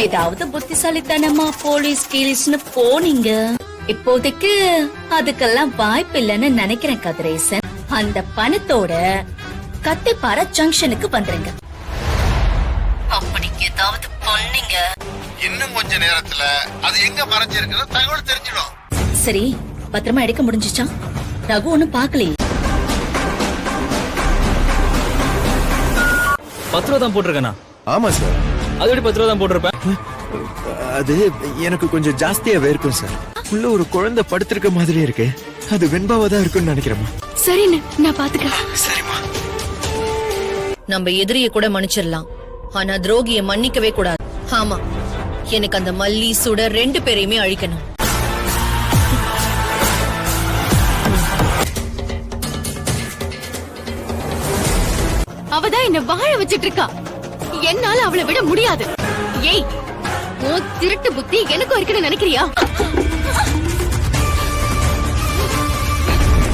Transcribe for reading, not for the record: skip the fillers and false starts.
ஏதாவது புத்திசாலித்தனமா போலீஸ் கீலிஸ்னு போனீங்க. இப்போதைக்கு அதுக்கெல்லாம் வாய்ப்பு இல்லைன்னு நினைக்கிறேன் கதிரேசன். அந்த பணத்தோட கத்திப்பாறை ஜங்ஷனுக்கு வந்துருங்க. அப்படி ஏதாவது பண்ணீங்க, இன்னும் கொஞ்ச நேரத்துல அது எங்க மறைஞ்சிருக்குன்னு தகவல் தெரிஞ்சிடும். சரி, பத்திரமா எடுக்க முடிஞ்சுச்சா? ரகு ஒண்ணும் பாக்கலையே. 10 ரூபா தான் போட்டிருக்கேனா? ஆமா சார். அது எப்படி 10 ரூபா தான் போட்டிருப்பேன்? அது எனக்கு கொஞ்சம் ஜாஸ்தியாவே இருக்கும் சார். உள்ள ஒரு குழந்தை படுத்திருக்க மாதிரி இருக்கு. அது வெண்பாவா தான் இருக்குன்னு நினைக்கிறேன். சரின்னு நான் பாத்துக்கிறேன். சரிம்மா. நம்ம எதிரிய கூட மன்னிச்சிடலாம், ஆனா துரோகியை மன்னிக்கவே கூடாது. ஆமா, எனக்கு அந்த மல்லி சுட 2 பேரையுமே அழிக்கணும். அவதான் என்ன வாழ வச்சிட்டு இருக்கா. என்னால அவளை விட முடியாது. ஏய், உன் திருட்டு புத்தி எனக்கும் இருக்குன்னு நினைக்கிறியா?